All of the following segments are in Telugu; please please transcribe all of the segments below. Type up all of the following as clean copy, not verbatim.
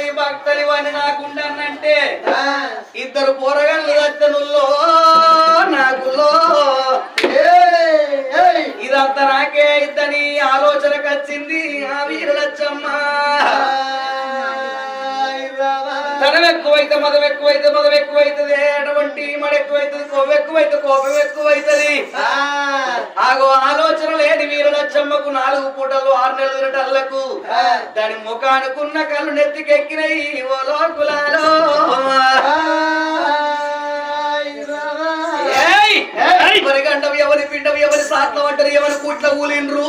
భక్తలి భక్తలి అని నాకుండానంటే ఇద్దరు పోరగాళ్ళు రచ్చనుల్లో నాకులో ఇదంతా నాకే ఇద్దని ఆలోచనకు వచ్చింది ఆ వీరలచ్చమ్మ. ధనం ఎక్కువైతే మదం ఎక్కువైతే మదం ఎక్కువైతుంది, అటువంటి మడ ఎక్కువైతుంది, కొవ్వు ఎక్కువైతే కోపం ఎక్కువైతుంది. ఆగో ఆలోచన లేని వీరలచ్చమ్మకు 4 పూటలు 6 నెలలు తినటల్లకు దాని ముఖానుకున్న కళ్ళు నెత్తికెక్కినాయి. ఓ లోకులాలో ఎవరి గండం ఎవరి పిండం ఎవరి సాట్ల వంటరు ఎవరి కూట్ల ఊలిండ్రు.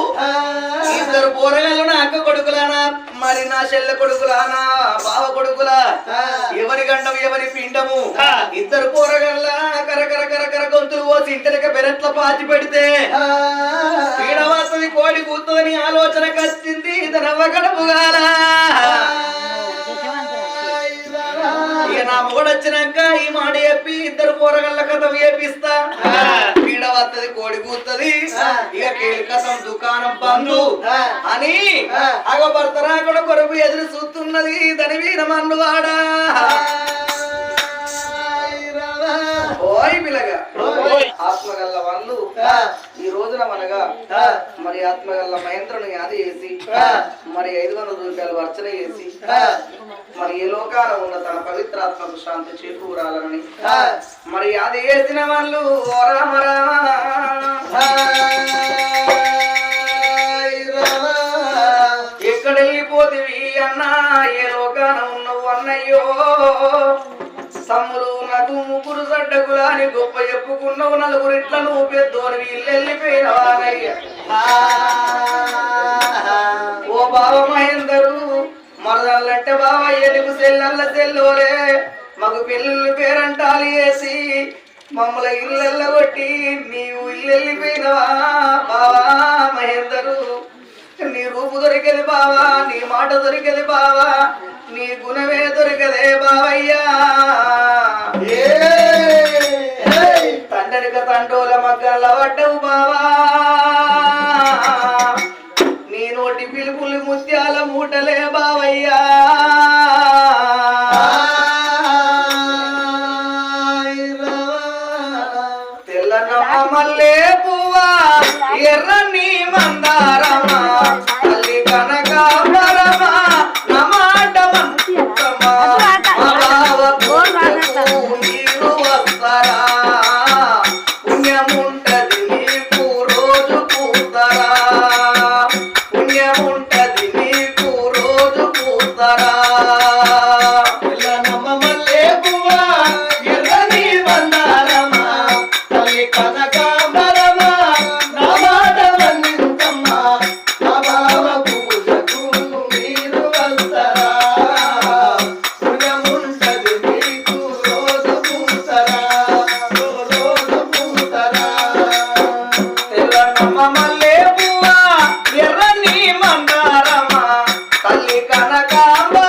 ఇద్దరు పోరగాళ్ళు నా అక్క కొడుకులానా మరి నా చెల్లె కొడుకులానా బావ కొడుకులా ఎవరి గండం ఎవరి పిండము. ఇద్దరు పోరగాళ్ళ కరకర కరకర గొంతులు పోసి ఇంటరిక బెరట్ల పాతి పెడితే పీడవాసవి కోడి కూతుని ఆలోచనకు వచ్చింది. తనవ్వ గడపుగాల నా మొగడొచ్చినాక ఈ మాట చెప్పి ఇద్దరు పోరగల్ల కథ వేపిస్తా. పీడ వత్తది కోడి కూతది ఇక కేలికసం దుకాణం బంధు అని అగ భర్త రాకుండా కొరకు ఎదురు చూస్తున్నది దని వీరమన్నువాడా. ఓయ్ పిల్లగా ఆత్మగల్ల వాళ్ళు ఈ రోజున మనగా మరి ఆత్మగల్ల మహేంద్రుని యాది చేసి మరి 500 రూపాయలు అర్చన చేసి మరి ఏ లోకాల ఉన్న తన పవిత్రాత్మకు శాంతి చేకూరాలని మరి అది చేసిన వాళ్ళు ఓ రామ ఎక్కడెళ్ళిపోతివి అన్నా ఏ లోకాన ఉన్నవు అన్నయ్యో. తమ్ముడు నాకు 3 సడ్డకులని గొప్ప చెప్పుకున్నావు, 4 ఇట్ల నువ్వు పెద్దోని వీళ్ళు వెళ్ళిపోయినవారయ్య. ఓ బావ మహేందరు మరదళ్ళంటే బావయ్య నీకు సెల్లల్ల సెల్లోరే మాకు పిల్లలు పేరంటాలు వేసి మమ్మల్ని ఇళ్ళెల్ల కొట్టి నీవు ఇల్లు వెళ్ళిపోయినవా బావా మహేందరు. నీ రూపు దొరికది బావా, నీ మాట దొరికది బావా, నీ గుణమే దొరికదే బావయ్యా. తండ్రిక తండ్రోల మగ్గల్ల పడ్డవు బావా, నీ నోటి పిలుపులు ముత్యాల మూటలే బావయ్యా. తెల్లనమ్మ మల్లె పువ్వా ఎర్రని మందారమా తల్లి కనకాంబరమా నమాట మంతమా బావ పూజకు నీరు వస్తరా పుణ్యముంటది నీకు రోజు పూతరా పుణ్యముంటది నీకు రోజు పూతరా. తెల్లనమ్మ మల్లె పువ్వా ఎర్రని మందారమా తల్లి కనకాంబరమా నమాట మంతమా బావ పూజకు నీరు వస్తరా పుణ్యముంటది నీకు రోజు పూతరా రోజు పూతరా. తెల్లనమ్మ మల్లె పువ్వా ఎర్రని మందారమా తల్లి కనకాంబరమా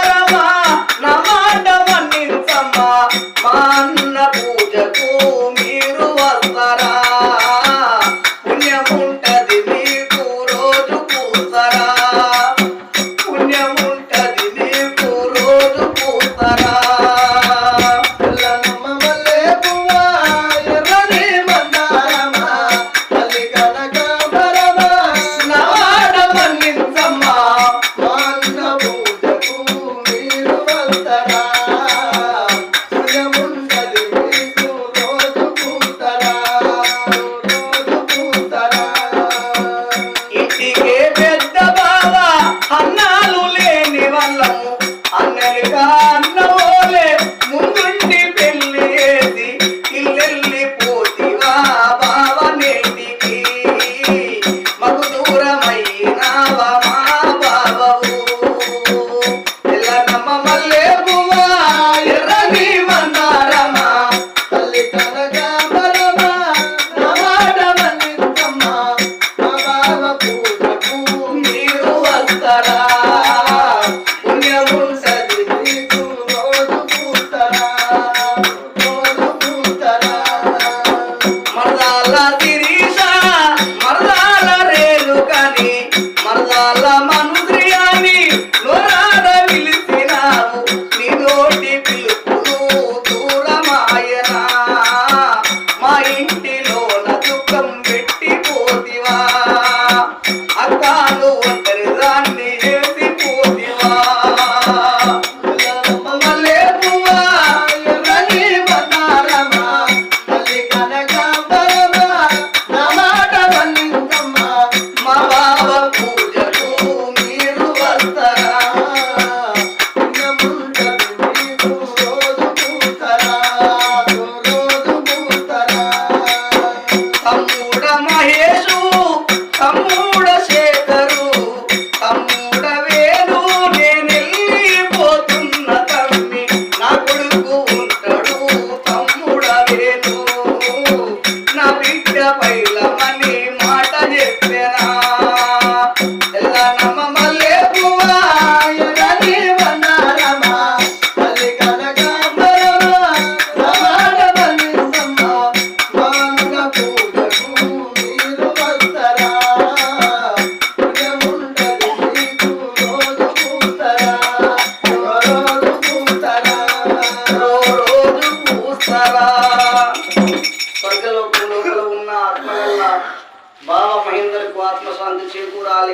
శాంతి చేకూరాలి.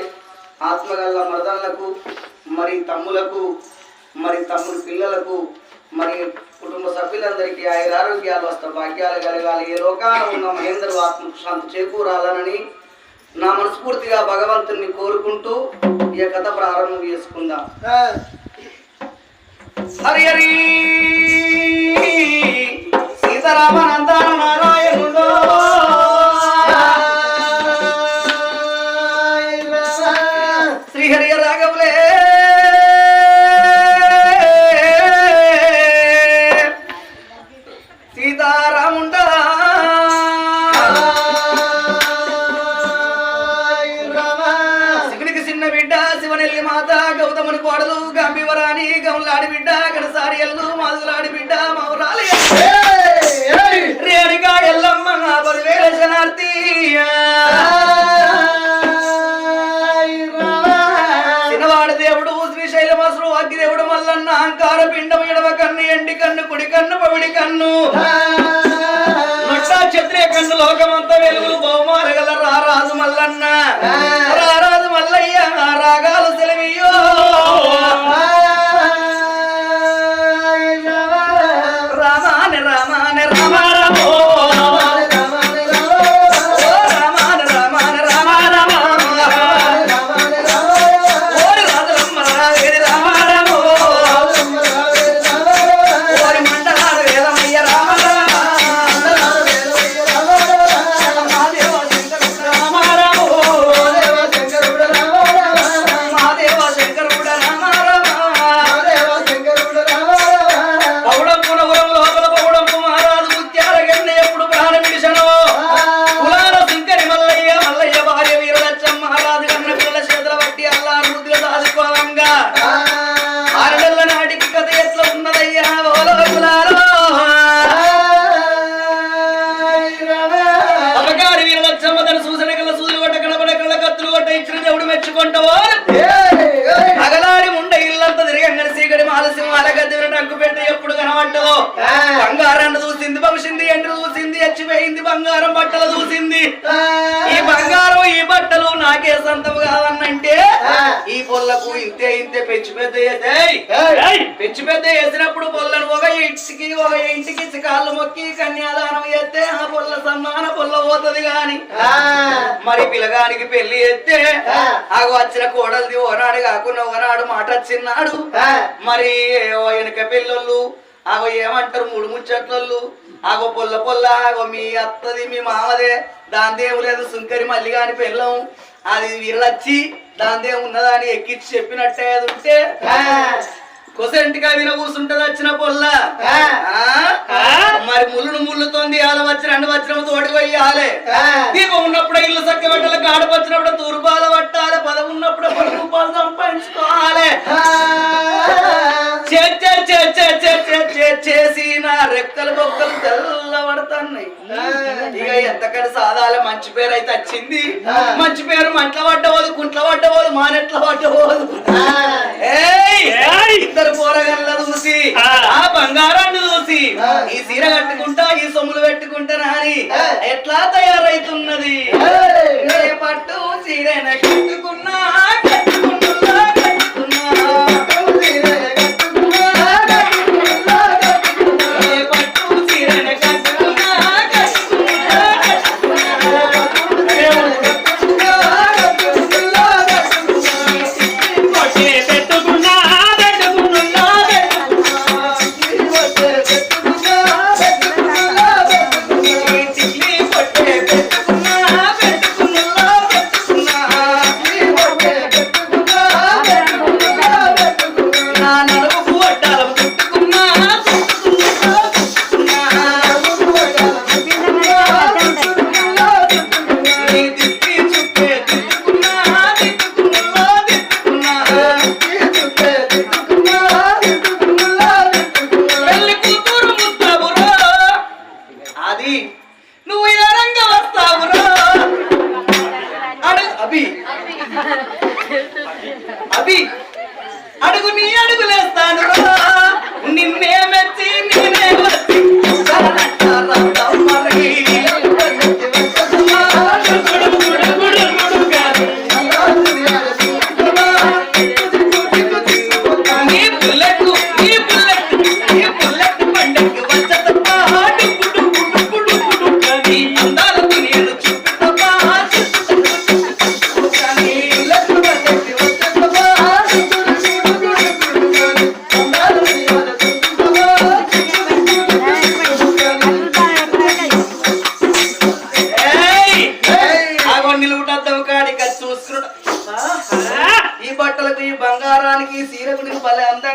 ఆత్మగల్ల మరదళ్లకు మరి తమ్ములకు మరి తమ్ముడి పిల్లలకు మరి కుటుంబ సభ్యులందరికీ ఆరోగ్యాలు వస్త భాగ్యాలు కలగాలి. ఏ లోకాన ఉన్న మహేందరు ఆత్మకు శాంతి చేకూరాలనని నా మనస్ఫూర్తిగా భగవంతుని కోరుకుంటూ ఈ కథ ప్రారంభం చేసుకుందాం. హరి హరి సీతారామనందన నారాయణుడో శ్రీహరి రాఘవులే సీతారాముండా శివునికి చిన్న బిడ్డ శివనెల్లి మాత గౌతముని కోడలు గంభీవరాణి గౌలాడి బిడ్డ గణసారి ఎల్లు మాదులాడి బిడ్డ మౌరాలి రేణిగా ఎల్లమ్మ పరివేల శనార్థి చిన్నవాడి దేవుడు శ్రీశైలమసుడు అగ్గిదేవుడు మల్లన్న అహంకార పిండం ఎడవ కన్ను ఎండి కన్ను కుడి కన్ను పవిడి కన్ను నొట్టా క్షత్రియ కన్ను లోకమంతా వెలుగులు బహుమాన గల రారాజు మల్లన్న రారాజు మల్లయ్య రాగాలు సెలవియో రామాని రామాని రామ రామో అగలాడి ఉండ ఇల్లంతా తిరగంగని సీగడి మాలసింహాల గద్దె టంకు పెట్టి ఎప్పుడు కనబడ్డదో బంగారాన్ని చూసింది భవిష్యింది ఎండ్రు చూసింది ఎచ్చిపోయింది బంగారం బట్టలు చూసింది. ఈ బంగారం ఈ బట్టలు నాకే సొంతం కావన్నంటే ఈ పొల్లకు ఇంతే ఇంతే పెచ్చి పెద్ద పెచ్చి పెద్ద వేసినప్పుడు పొల్లను ఒక ఇంటికి కాళ్ళు మొక్కి కన్యాదానం చేస్తే ఆ పొల్ల సమ్మాన పొల్ల పోతుంది గాని మరి పిల్లగానికి పెళ్లి చేస్తే ఆగ వచ్చిన కోడలిది ఓనాడు కాకుండా ఓనాడు మాట వచ్చిన్నాడు మరి వెనక పిల్లలు ఆగో ఏమంటారు మూడు ముచ్చట్లు ఆగో పొల్ల పొల్ల ఆగో మీ అత్తది మీ మామదే దాందేం లేదు సుంకరి మల్లి కాని పెళ్ళం అది వీళ్ళొచ్చి దాందేం ఉన్నదని ఎక్కించి చెప్పినట్టే అది ఉంటే కొసంటిగా విన కూర్చుంటది వచ్చిన పొల్ల మరి ముళ్ళుతోంది ఆల వచ్చిన అన్ని వచ్చిన తోటి పోయాలి. దీపం ఉన్నప్పుడు ఇల్లు చక్క పెట్టాలి, గాడ వచ్చినప్పుడు తూర్పాల పట్టాలి, పదం ఉన్నప్పుడు 10 రూపాయలు సంపాదించుకోవాలి. చేసి నా రెక్కలు బొక్కలు తెల్లబడుతున్నాయి. ఇక ఎంతకని సాధాల మంచి పేరు అయితే వచ్చింది. మంచి పేరు మంట్ల పడ్డబోదు, కుంట్ల పడ్డబోదు, మానెట్ల పడ్డబోదు. ఇద్దరు పోరగల్ల చూసి ఆ బంగారాన్ని చూసి ఈ సీర కట్టుకుంటా ఈ సొమ్ములు పెట్టుకుంటానా అని ఎట్లా తయారైతున్నది. పట్టు సీరెన కట్టుకున్నా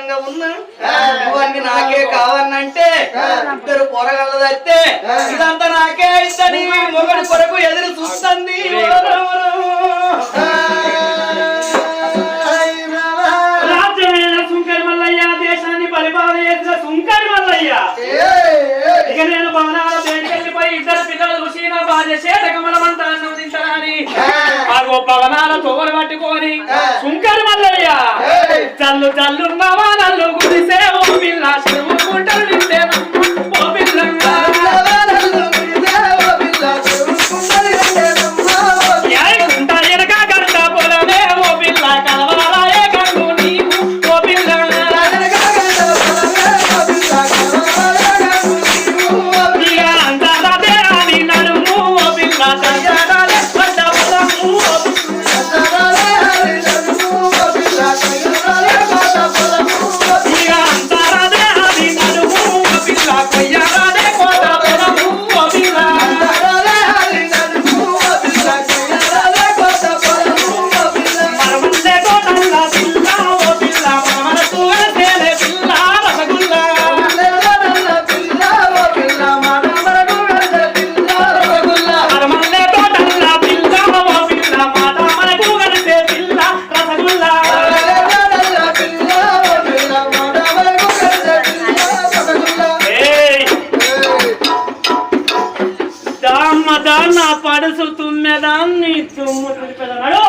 అందంగా ఉన్నా ఇవన్నీ నాకే కావాలంటే ఇద్దరు పొరగలదైతే ఇదంతా నాకే ఇస్తని మొగడి కొరకు ఎదురు చూస్తుంది సుంకరి మల్లయ్య దేశాన్ని పరిపాలన చేసిన సుంకరి మల్లయ్య ఇక నేను భవనాల బయటకెళ్ళిపోయి ఇద్దరు పిల్లలు రుసిన బాధ్య చేతకమలమంతా అనుమతించడాని ఆ భవనాల తోవలు పట్టుకొని సుంకరి మల్లయ్య చల్లు చల్లున్నావా నల్లు గుడిసే ఓ పిల్ల చెరువుకుంటారు నిండే ఓ పిల్లంగా ఎనక గంట పొలమే ఓ పిల్ల కలవాలే కన్ను నీవు ఓ పిల్ల అంతదే అని నడుము ఓ పిల్ల తయ్యారాలే పడ్డ పొలము అంతదే అని నడుము ఓ పిల్ల కొయ్యారాలే కోట పొలము ఓ పిల్ల మనముందే కోటల్లా పిల్ల ఓ పిల్ల మనసు తేలే పిల్ల రసగుల్లా మనమల్లే కోటల్లా పిల్ల ఓ పిల్ల మాట మనకు కలిసే పిల్ల రసగుల్లా ఏయ్ దామ్మ దాన్న పడుసు తుమ్మెదాన్ని తుమ్ము తుడిపెదన్నాడు